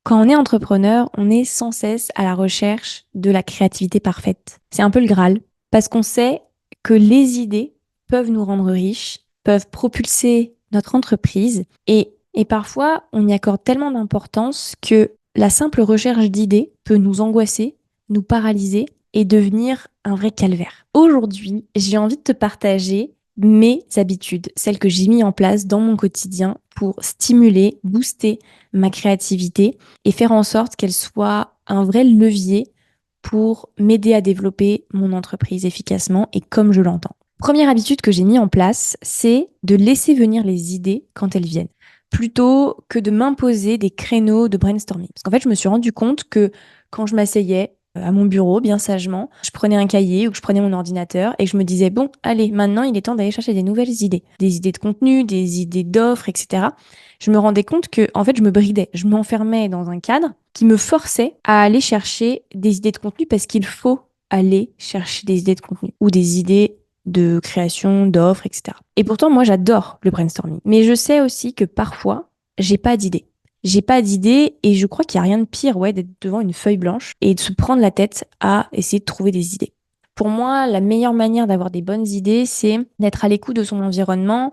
Quand on est entrepreneur, on est sans cesse à la recherche de la créativité parfaite. C'est un peu le Graal, parce qu'on sait que les idées peuvent nous rendre riches, peuvent propulser notre entreprise, et parfois on y accorde tellement d'importance que la simple recherche d'idées peut nous angoisser, nous paralyser et devenir un vrai calvaire. Aujourd'hui, j'ai envie de te partager mes habitudes, celles que j'ai mis en place dans mon quotidien pour stimuler, booster ma créativité et faire en sorte qu'elle soit un vrai levier pour m'aider à développer mon entreprise efficacement et comme je l'entends. Première habitude que j'ai mis en place, c'est de laisser venir les idées quand elles viennent, plutôt que de m'imposer des créneaux de brainstorming. Parce qu'en fait, je me suis rendu compte que quand je m'asseyais à mon bureau, bien sagement, je prenais un cahier ou que je prenais mon ordinateur et je me disais, bon, allez, maintenant il est temps d'aller chercher des nouvelles idées, des idées de contenu, des idées d'offres, etc. Je me rendais compte que, en fait, je me bridais, je m'enfermais dans un cadre qui me forçait à aller chercher des idées de contenu parce qu'il faut aller chercher des idées de contenu ou des idées de création, d'offres, etc. Et pourtant, moi, j'adore le brainstorming. Mais je sais aussi que parfois, j'ai pas d'idées. J'ai pas d'idées et je crois qu'il y a rien de pire, ouais, d'être devant une feuille blanche et de se prendre la tête à essayer de trouver des idées. Pour moi, la meilleure manière d'avoir des bonnes idées, c'est d'être à l'écoute de son environnement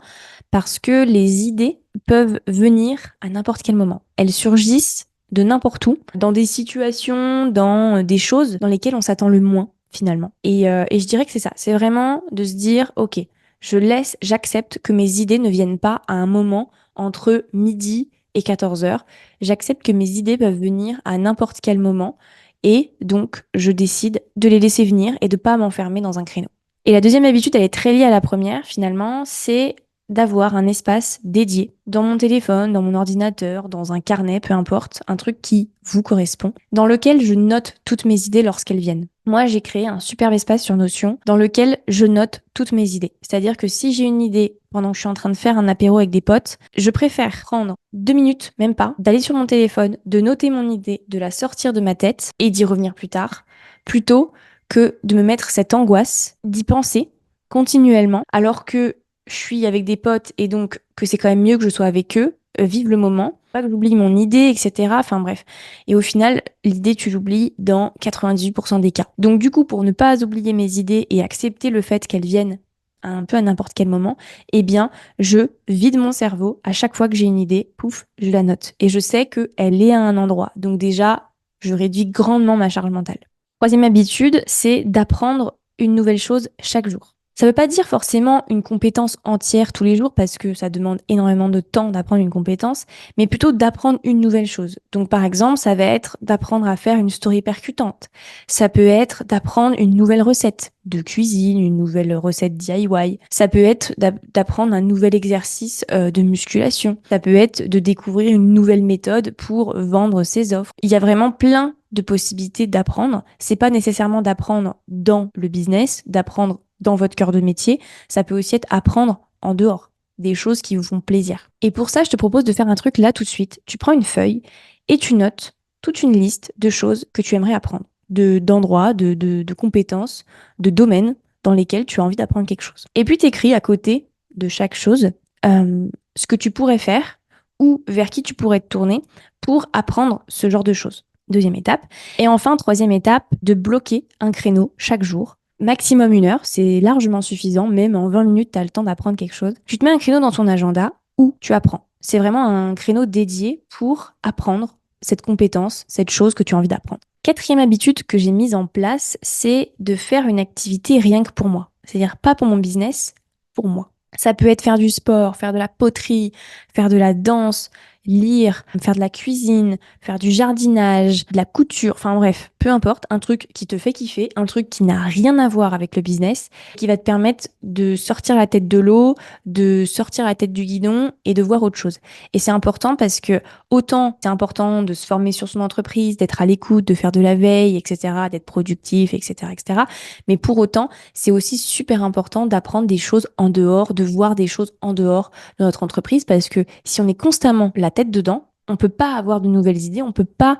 parce que les idées peuvent venir à n'importe quel moment. Elles surgissent de n'importe où, dans des situations, dans des choses dans lesquelles on s'attend le moins finalement. Et je dirais que c'est ça, c'est vraiment de se dire, ok, j'accepte que mes idées ne viennent pas à un moment entre midi et 14 heures. J'accepte que mes idées peuvent venir à n'importe quel moment et donc je décide de les laisser venir et de pas m'enfermer dans un créneau. Et la deuxième habitude, elle est très liée à la première finalement, c'est d'avoir un espace dédié dans mon téléphone, dans mon ordinateur, dans un carnet, peu importe, un truc qui vous correspond, dans lequel je note toutes mes idées lorsqu'elles viennent. Moi, j'ai créé un superbe espace sur Notion dans lequel je note toutes mes idées. C'est-à-dire que si j'ai une idée pendant que je suis en train de faire un apéro avec des potes, je préfère prendre 2 minutes, même pas, d'aller sur mon téléphone, de noter mon idée, de la sortir de ma tête et d'y revenir plus tard, plutôt que de me mettre cette angoisse d'y penser continuellement, alors que je suis avec des potes et donc que c'est quand même mieux que je sois avec eux, vive le moment, pas que j'oublie mon idée, etc. Enfin bref. Et au final, l'idée, tu l'oublies dans 98% des cas. Donc du coup, pour ne pas oublier mes idées et accepter le fait qu'elles viennent un peu à n'importe quel moment, eh bien, je vide mon cerveau à chaque fois que j'ai une idée, pouf, je la note. Et je sais qu'elle est à un endroit. Donc déjà, je réduis grandement ma charge mentale. Troisième habitude, c'est d'apprendre une nouvelle chose chaque jour. Ça ne veut pas dire forcément une compétence entière tous les jours parce que ça demande énormément de temps d'apprendre une compétence, mais plutôt d'apprendre une nouvelle chose. Donc par exemple, ça va être d'apprendre à faire une story percutante. Ça peut être d'apprendre une nouvelle recette de cuisine, une nouvelle recette DIY. Ça peut être d'apprendre un nouvel exercice de musculation. Ça peut être de découvrir une nouvelle méthode pour vendre ses offres. Il y a vraiment plein de possibilités d'apprendre. C'est pas nécessairement d'apprendre dans le business, d'apprendre dans votre cœur de métier. Ça peut aussi être apprendre en dehors, des choses qui vous font plaisir. Et pour ça, je te propose de faire un truc là tout de suite. Tu prends une feuille et tu notes toute une liste de choses que tu aimerais apprendre, d'endroits, de compétences, de domaines dans lesquels tu as envie d'apprendre quelque chose. Et puis tu écris à côté de chaque chose ce que tu pourrais faire ou vers qui tu pourrais te tourner pour apprendre ce genre de choses. Deuxième étape. Et enfin, troisième étape, de bloquer un créneau chaque jour. Maximum 1 heure, c'est largement suffisant, même en 20 minutes, tu as le temps d'apprendre quelque chose. Tu te mets un créneau dans ton agenda où tu apprends. C'est vraiment un créneau dédié pour apprendre cette compétence, cette chose que tu as envie d'apprendre. Quatrième habitude que j'ai mise en place, c'est de faire une activité rien que pour moi. C'est-à-dire pas pour mon business, pour moi. Ça peut être faire du sport, faire de la poterie, faire de la danse, lire, faire de la cuisine, faire du jardinage, de la couture, enfin bref, peu importe, un truc qui te fait kiffer, un truc qui n'a rien à voir avec le business, qui va te permettre de sortir la tête de l'eau, de sortir la tête du guidon et de voir autre chose. Et c'est important parce que autant c'est important de se former sur son entreprise, d'être à l'écoute, de faire de la veille, etc., d'être productif, etc., etc. Mais pour autant, c'est aussi super important d'apprendre des choses en dehors, de voir des choses en dehors de notre entreprise parce que si on est constamment la tête dedans, on peut pas avoir de nouvelles idées, on peut pas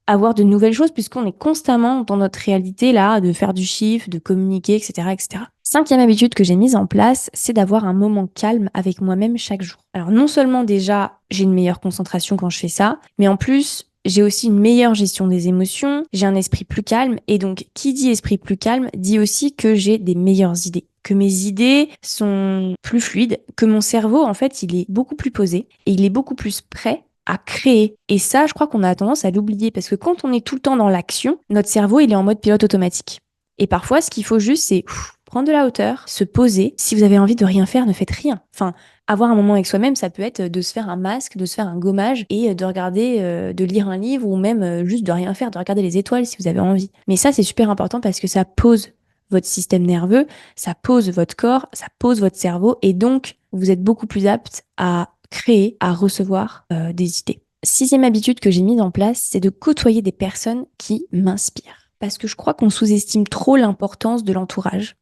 avoir de nouvelles choses puisqu'on est constamment dans notre réalité là, de faire du chiffre, de communiquer, etc., etc. Cinquième habitude que j'ai mise en place, c'est d'avoir un moment calme avec moi-même chaque jour. Alors non seulement déjà, j'ai une meilleure concentration quand je fais ça, mais en plus, j'ai aussi une meilleure gestion des émotions, j'ai un esprit plus calme, et donc qui dit esprit plus calme dit aussi que j'ai des meilleures idées, que mes idées sont plus fluides, que mon cerveau, en fait, il est beaucoup plus posé et il est beaucoup plus prêt à créer. Et ça, je crois qu'on a tendance à l'oublier parce que quand on est tout le temps dans l'action, notre cerveau, il est en mode pilote automatique. Et parfois, ce qu'il faut juste, c'est prendre de la hauteur, se poser. Si vous avez envie de rien faire, ne faites rien. Enfin, avoir un moment avec soi-même, ça peut être de se faire un masque, de se faire un gommage et de regarder, de lire un livre ou même juste de rien faire, de regarder les étoiles si vous avez envie. Mais ça, c'est super important parce que ça pose votre système nerveux, ça pose votre corps, ça pose votre cerveau et donc vous êtes beaucoup plus apte à créer, à recevoir des idées. Sixième habitude que j'ai mise en place, c'est de côtoyer des personnes qui m'inspirent. Parce que je crois qu'on sous-estime trop l'importance de l'entourage.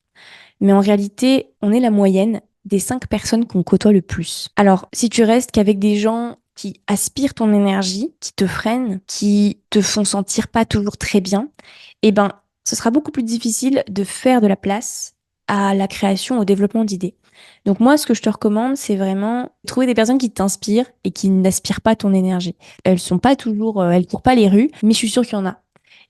Mais en réalité, on est la moyenne des 5 personnes qu'on côtoie le plus. Alors, si tu restes qu'avec des gens qui aspirent ton énergie, qui te freinent, qui te font sentir pas toujours très bien, eh ben, ce sera beaucoup plus difficile de faire de la place à la création, au développement d'idées. Donc moi, ce que je te recommande, c'est vraiment trouver des personnes qui t'inspirent et qui n'aspirent pas ton énergie. Elles sont pas toujours, elles courent pas les rues, mais je suis sûre qu'il y en a.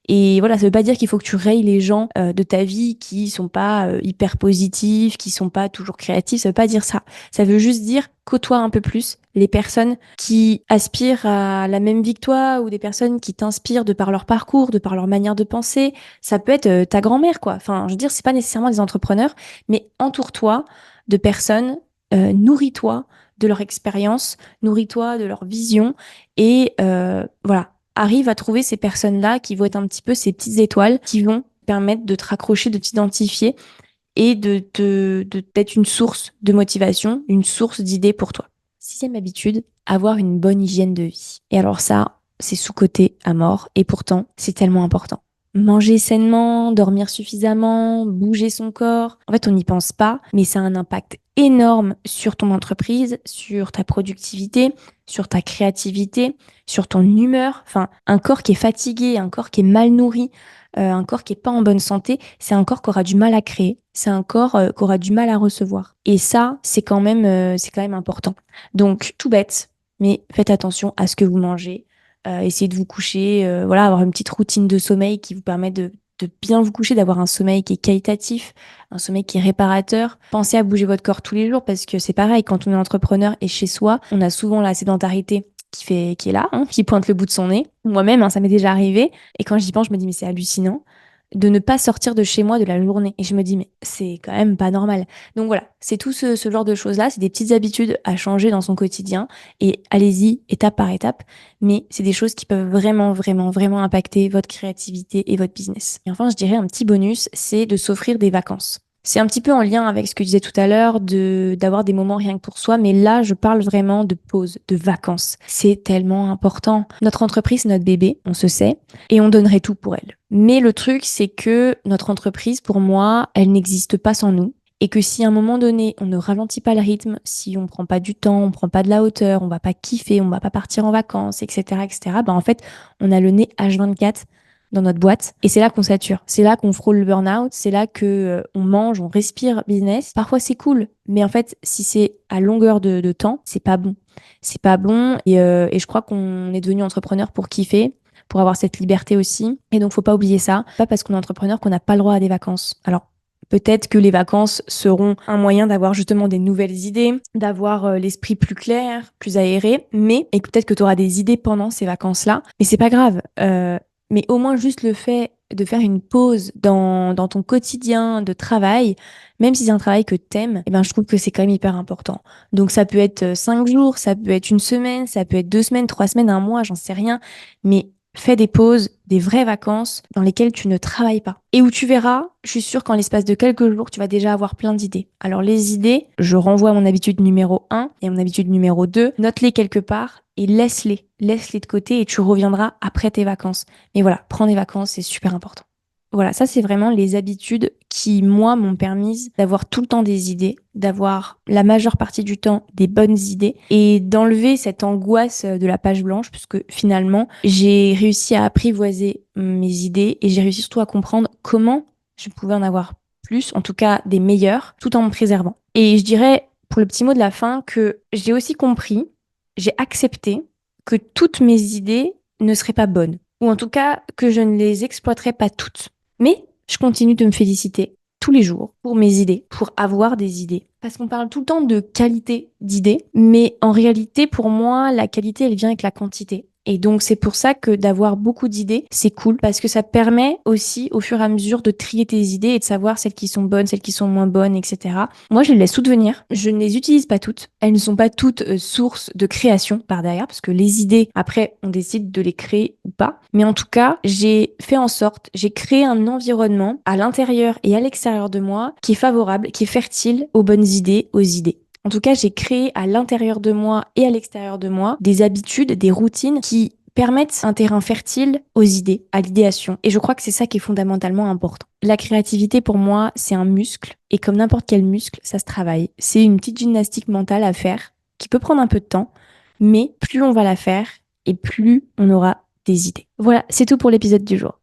Et voilà, ça veut pas dire qu'il faut que tu rayes les gens de ta vie qui sont pas hyper positifs, qui sont pas toujours créatifs. Ça veut pas dire ça. Ça veut juste dire côtoie un peu plus les personnes qui aspirent à la même vie que toi ou des personnes qui t'inspirent de par leur parcours, de par leur manière de penser. Ça peut être ta grand-mère, quoi. Enfin, je veux dire, c'est pas nécessairement des entrepreneurs, mais entoure-toi de personnes, nourris-toi de leur expérience, nourris-toi de leur vision et voilà, arrive à trouver ces personnes-là qui vont être un petit peu ces petites étoiles qui vont permettre de te raccrocher, de t'identifier et d'être une source de motivation, une source d'idées pour toi. Sixième habitude, avoir une bonne hygiène de vie. Et alors ça, c'est sous-coté à mort et pourtant, c'est tellement important. Manger sainement, dormir suffisamment, bouger son corps. En fait, on n'y pense pas, mais ça a un impact énorme sur ton entreprise, sur ta productivité, sur ta créativité, sur ton humeur. Enfin, un corps qui est fatigué, un corps qui est mal nourri, un corps qui est pas en bonne santé, c'est un corps qui aura du mal à créer, c'est un corps qui aura du mal à recevoir. Et ça, c'est quand même important. Donc, tout bête, mais faites attention à ce que vous mangez. Essayez de vous coucher, voilà, avoir une petite routine de sommeil qui vous permet de bien vous coucher, d'avoir un sommeil qui est qualitatif, un sommeil qui est réparateur. Pensez à bouger votre corps tous les jours parce que c'est pareil, quand on est entrepreneur et chez soi, on a souvent la sédentarité qui est là, hein, qui pointe le bout de son nez. Moi-même, hein, ça m'est déjà arrivé. Et quand j'y pense, je me dis, mais c'est hallucinant de ne pas sortir de chez moi de la journée. Et je me dis, mais c'est quand même pas normal. Donc voilà, c'est tout ce genre de choses-là. C'est des petites habitudes à changer dans son quotidien. Et allez-y, étape par étape. Mais c'est des choses qui peuvent vraiment, vraiment, vraiment impacter votre créativité et votre business. Et enfin, je dirais un petit bonus, c'est de s'offrir des vacances. C'est un petit peu en lien avec ce que je disais tout à l'heure, d'avoir des moments rien que pour soi, mais là, je parle vraiment de pause, de vacances. C'est tellement important. Notre entreprise, c'est notre bébé, on se sait, et on donnerait tout pour elle. Mais le truc, c'est que notre entreprise, pour moi, elle n'existe pas sans nous. Et que si à un moment donné, on ne ralentit pas le rythme, si on prend pas du temps, on prend pas de la hauteur, on va pas kiffer, on va pas partir en vacances, etc., etc., bah en fait, on a le nez H24 dans notre boîte. Et c'est là qu'on sature. C'est là qu'on frôle le burn-out. C'est là que on mange, on respire business. Parfois, c'est cool. Mais en fait, si c'est à longueur de temps, c'est pas bon. C'est pas bon. Et je crois qu'on est devenu entrepreneur pour kiffer, pour avoir cette liberté aussi. Et donc, faut pas oublier ça. Pas parce qu'on est entrepreneur qu'on n'a pas le droit à des vacances. Alors, peut-être que les vacances seront un moyen d'avoir justement des nouvelles idées, d'avoir l'esprit plus clair, plus aéré, et peut-être que tu auras des idées pendant ces vacances-là, mais c'est pas grave. Mais au moins juste le fait de faire une pause dans ton quotidien de travail, même si c'est un travail que t'aimes, eh ben, je trouve que c'est quand même hyper important. Donc ça peut être 5 jours, ça peut être une semaine, ça peut être 2 semaines, 3 semaines, un mois, j'en sais rien, mais fais des pauses, des vraies vacances dans lesquelles tu ne travailles pas. Et où tu verras, je suis sûre qu'en l'espace de quelques jours, tu vas déjà avoir plein d'idées. Alors les idées, je renvoie à mon habitude numéro 1 et à mon habitude numéro 2. Note-les quelque part et laisse-les. Laisse-les de côté et tu reviendras après tes vacances. Mais voilà, prends des vacances, c'est super important. Voilà, ça c'est vraiment les habitudes qui, moi, m'ont permis d'avoir tout le temps des idées, d'avoir la majeure partie du temps des bonnes idées et d'enlever cette angoisse de la page blanche puisque finalement, j'ai réussi à apprivoiser mes idées et j'ai réussi surtout à comprendre comment je pouvais en avoir plus, en tout cas des meilleures, tout en me préservant. Et je dirais, pour le petit mot de la fin, que j'ai aussi compris, j'ai accepté que toutes mes idées ne seraient pas bonnes. Ou en tout cas, que je ne les exploiterais pas toutes. Mais je continue de me féliciter tous les jours pour mes idées, pour avoir des idées. Parce qu'on parle tout le temps de qualité d'idées, mais en réalité, pour moi, la qualité, elle vient avec la quantité. Et donc, c'est pour ça que d'avoir beaucoup d'idées, c'est cool, parce que ça permet aussi, au fur et à mesure, de trier tes idées et de savoir celles qui sont bonnes, celles qui sont moins bonnes, etc. Moi, je les laisse toutes venir. Je ne les utilise pas toutes. Elles ne sont pas toutes source de création par derrière, parce que les idées, après, on décide de les créer ou pas. Mais en tout cas, j'ai fait en sorte, j'ai créé un environnement à l'intérieur et à l'extérieur de moi qui est favorable, qui est fertile aux bonnes idées, aux idées. En tout cas, j'ai créé à l'intérieur de moi et à l'extérieur de moi des habitudes, des routines qui permettent un terrain fertile aux idées, à l'idéation. Et je crois que c'est ça qui est fondamentalement important. La créativité, pour moi, c'est un muscle. Et comme n'importe quel muscle, ça se travaille. C'est une petite gymnastique mentale à faire qui peut prendre un peu de temps, mais plus on va la faire et plus on aura des idées. Voilà, c'est tout pour l'épisode du jour.